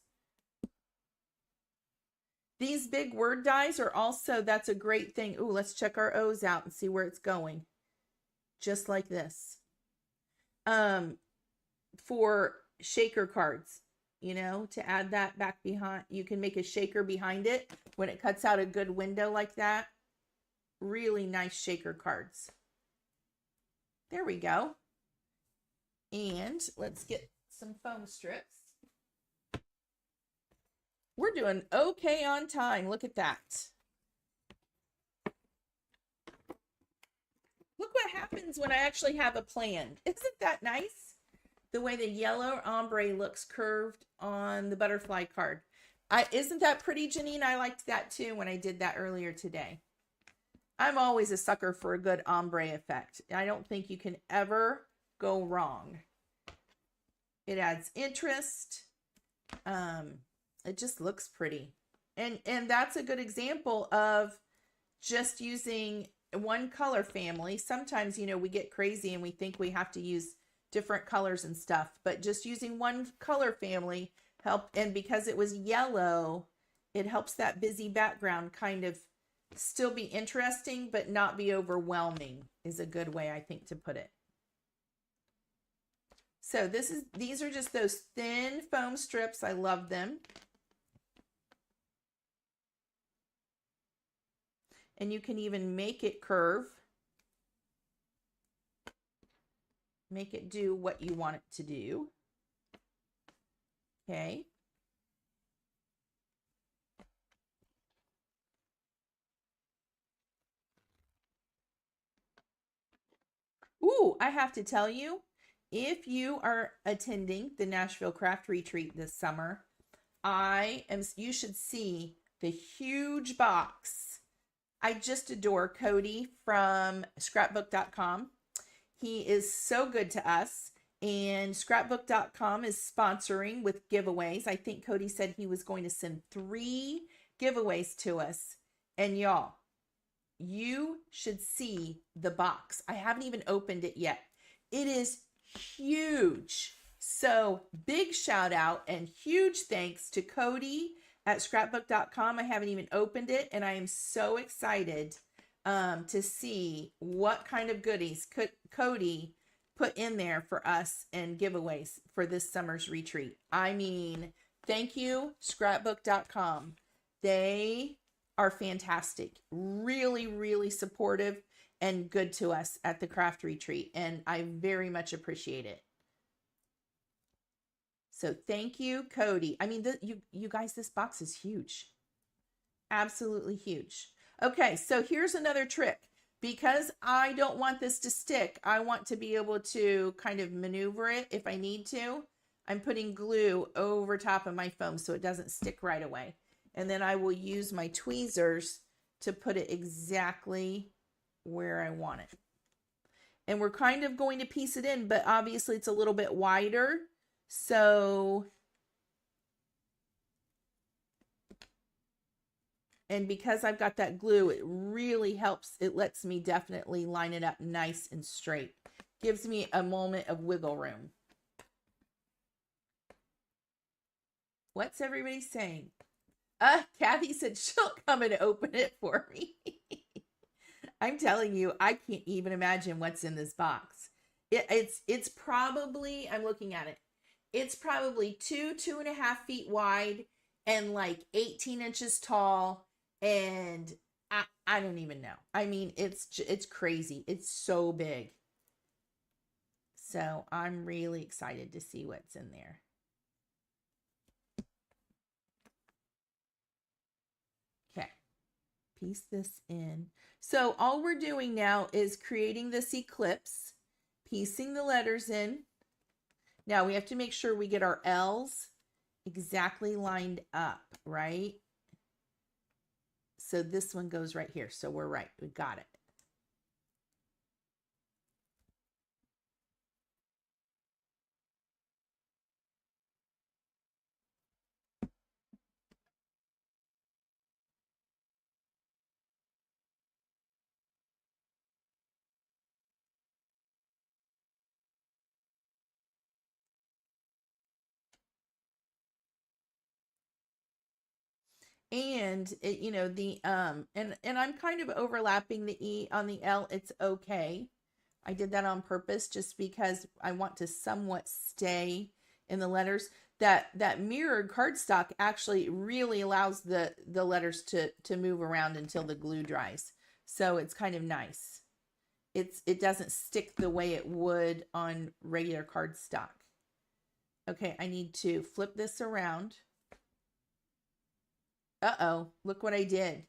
These big word dies are also, that's a great thing. Ooh, let's check our O's out and see where it's going. Just like this. For shaker cards, you know, to add that back behind, you can make a shaker behind it when it cuts out a good window like that. Really nice shaker cards. There we go. And let's get some foam strips. We're doing okay on time. Look at that. Look what happens when I actually have a plan. Isn't that nice? The way the yellow ombre looks curved on the butterfly card. Isn't that pretty, Janine? I liked that too when I did that earlier today. I'm always a sucker for a good ombre effect. I don't think you can ever go wrong. It adds interest. It just looks pretty. And that's a good example of just using one color family. Sometimes, you know, we get crazy and we think we have to use different colors and stuff, but just using one color family helped. And because it was yellow, it helps that busy background kind of still be interesting, but not be overwhelming is a good way, I think, to put it. So these are just those thin foam strips. I love them. And you can even make it curve. Make it do what you want it to do. Okay. Ooh, I have to tell you, if you are attending the Nashville Craft Retreat this summer, you should see the huge box. I just adore Cody from scrapbook.com. He is so good to us. And scrapbook.com is sponsoring with giveaways. I think Cody said he was going to send 3 giveaways to us. And y'all, you should see the box. I haven't even opened it yet. It is huge. So big shout out and huge thanks to Cody at scrapbook.com. I haven't even opened it, and I am so excited to see what kind of goodies Cody put in there for us and giveaways for this summer's retreat. I mean, thank you, scrapbook.com. They are fantastic, really, really supportive and good to us at the craft retreat, and I very much appreciate it. So thank you, Cody. I mean, you guys, this box is huge. Absolutely huge. Okay, so here's another trick. Because I don't want this to stick, I want to be able to kind of maneuver it if I need to. I'm putting glue over top of my foam so it doesn't stick right away. And then I will use my tweezers to put it exactly where I want it. And we're kind of going to piece it in, but obviously it's a little bit wider. So, and because I've got that glue, it really helps. It lets me definitely line it up nice and straight. Gives me a moment of wiggle room. What's everybody saying? Kathy said she'll come and open it for me. I'm telling you, I can't even imagine what's in this box. It's probably, I'm looking at it. It's probably 2.5 feet wide and like 18 inches tall. And I don't even know. I mean, it's crazy. It's so big. So I'm really excited to see what's in there. Okay. Piece this in. So all we're doing now is creating this eclipse, piecing the letters in. Now we have to make sure we get our L's exactly lined up, right? So this one goes right here. So we're right. We got it. And it, you know, the and I'm kind of overlapping the E on the L. It's okay. I did that on purpose just because I want to somewhat stay in the letters. That mirrored cardstock actually really allows the letters to move around until the glue dries. So it's kind of nice. It doesn't stick the way it would on regular cardstock. Okay, I need to flip this around. Uh-oh, look what I did.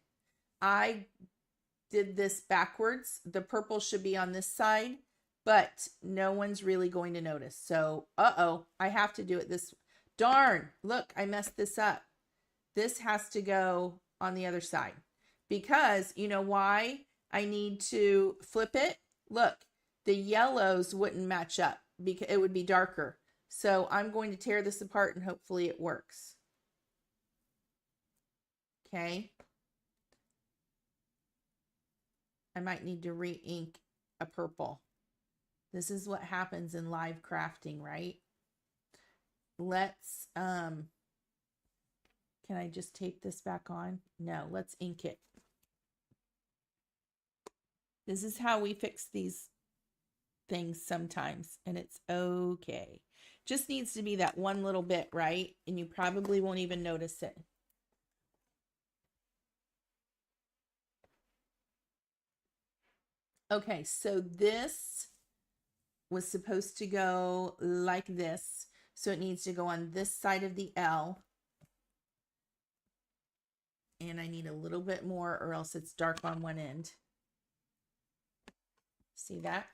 I did this backwards. The purple should be on this side, but no one's really going to notice. So, uh-oh, I have to do it this. Darn, look, I messed this up. This has to go on the other side because you know why I need to flip it? Look, the yellows wouldn't match up because it would be darker. So I'm going to tear this apart and hopefully it works. Okay. I might need to re-ink a purple. This is what happens in live crafting, right? Let's, can I just tape this back on? No, let's ink it. This is how we fix these things sometimes, and it's okay. Just needs to be that one little bit, right? And you probably won't even notice it. Okay, so this was supposed to go like this. So it needs to go on this side of the L. And I need a little bit more or else it's dark on one end. See that?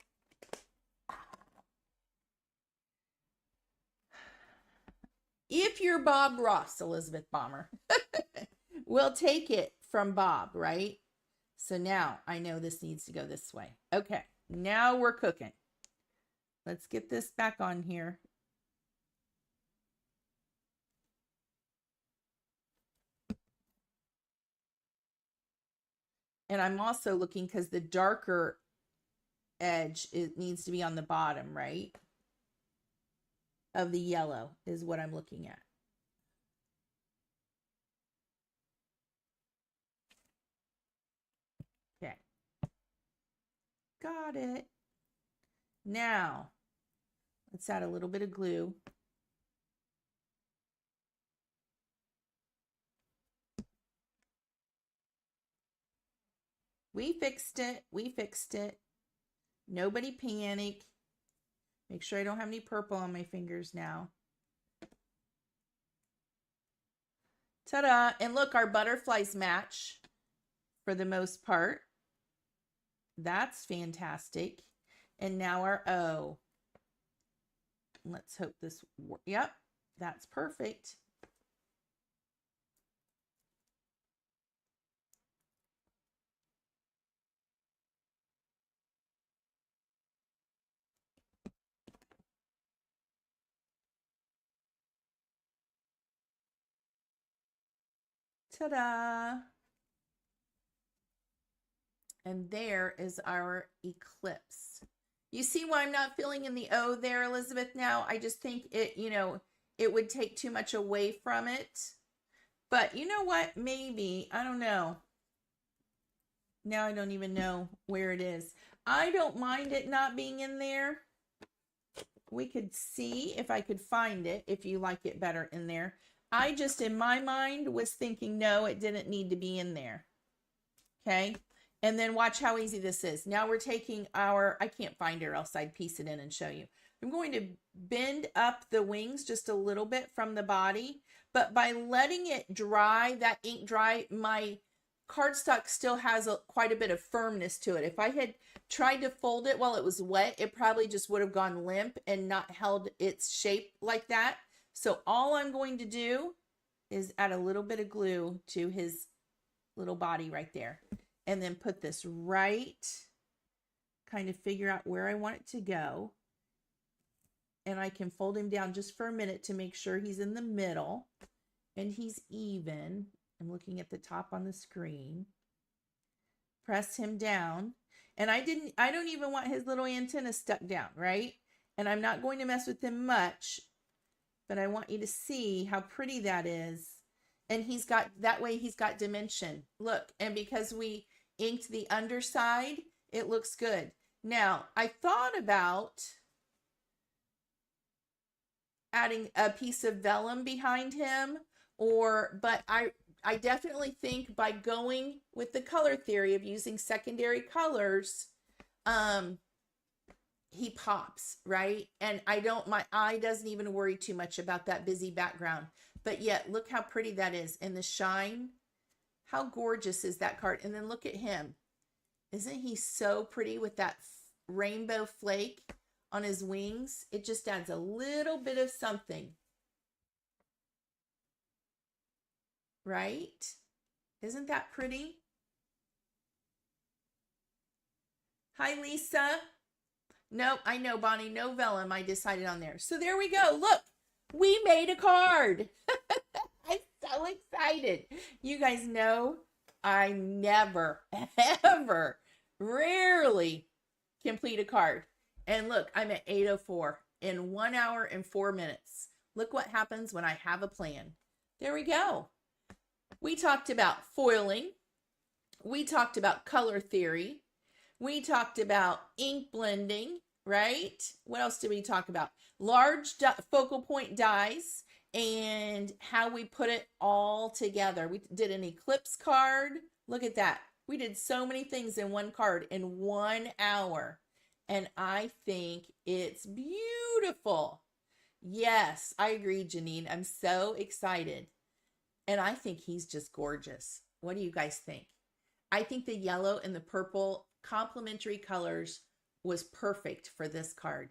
If you're Bob Ross, Elizabeth Balmer, we'll take it from Bob, right? So now I know this needs to go this way. Okay, now we're cooking. let's get this back on here. And I'm also looking because the darker edge, it needs to be on the bottom, right? Of the yellow is what I'm looking at. Okay. Got it. Now, let's add a little bit of glue. We fixed it. We fixed it. Nobody panic. Make sure I don't have any purple on my fingers now. Ta-da! And look, our butterflies match for the most part. That's fantastic. And now our O. Let's hope this works. Yep, that's perfect. Ta-da! And there is our eclipse. You see why I'm not filling in the O there, Elizabeth, now? I just think it, you know, it would take too much away from it. But you know what? Maybe, I don't know. Now I don't even know where it is. I don't mind it not being in there. We could see if I could find it, if you like it better in there. I just, in my mind, was thinking, no, it didn't need to be in there. Okay. And then watch how easy this is. Now we're taking our, I can't find it or else I'd piece it in and show you. I'm going to bend up the wings just a little bit from the body, but by letting it dry, that ink dry, my cardstock still has quite a bit of firmness to it. If I had tried to fold it while it was wet, it probably just would have gone limp and not held its shape like that. So all I'm going to do is add a little bit of glue to his little body right there. And then put this right, kind of figure out where I want it to go. And I can fold him down just for a minute to make sure he's in the middle and he's even. I'm looking at the top on the screen. Press him down. And I don't even want his little antenna stuck down, right? And I'm not going to mess with him much, but I want you to see how pretty that is. And he's got, that way he's got dimension. Look, and because we inked the underside, it looks good. Now, I thought about adding a piece of vellum behind him, but I definitely think by going with the color theory of using secondary colors, he pops, right? And my eye doesn't even worry too much about that busy background. But yet, look how pretty that is. And the shine, how gorgeous is that card? And then look at him. Isn't he so pretty with that rainbow flake on his wings? It just adds a little bit of something. Right? Isn't that pretty? Hi, Lisa. Nope, I know, Bonnie. No vellum. I decided on there. So there we go. Look, we made a card. I'm so excited. You guys know I never, ever, rarely complete a card. And look, I'm at 8:04 in 1 hour and 4 minutes. Look what happens when I have a plan. There we go. We talked about foiling. We talked about color theory. We talked about ink blending, right? What else did we talk about? Large focal point dies and how we put it all together. We did an eclipse card. Look at that. We did so many things in one card in 1 hour. And I think it's beautiful. Yes, I agree, Janine. I'm so excited. And I think he's just gorgeous. What do you guys think? I think the yellow and the purple complementary colors was perfect for this card.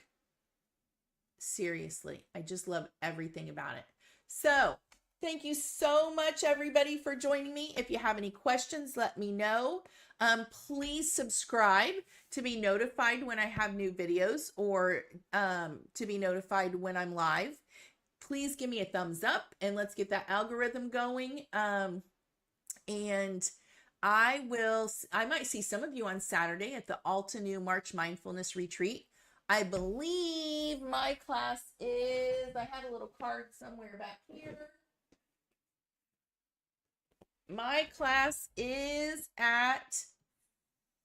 Seriously, I just love everything about it. So Thank you so much, everybody, for joining me. If you have any questions, let me know. Please subscribe to be notified when I have new videos or to be notified when I'm live. Please give me a thumbs up and let's get that algorithm going. And I might see some of you on Saturday at the Alta New March Mindfulness Retreat. I believe my class is, I had a little card somewhere back here. My class is at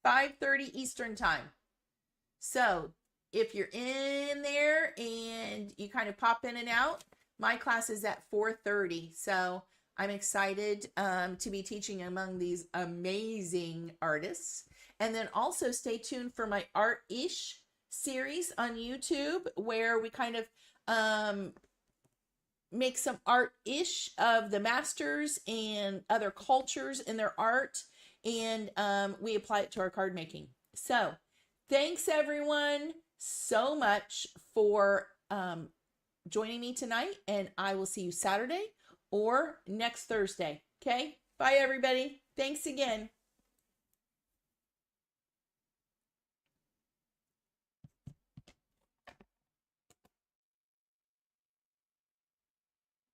5:30 Eastern time. So if you're in there and you kind of pop in and out, my class is at 4:30. So I'm excited to be teaching among these amazing artists. And then also stay tuned for my Art-ish series on YouTube, where we kind of make some art-ish of the masters and other cultures in their art, and we apply it to our card making. So thanks everyone so much for joining me tonight, and I will see you Saturday or next Thursday. Okay, bye everybody. Thanks again.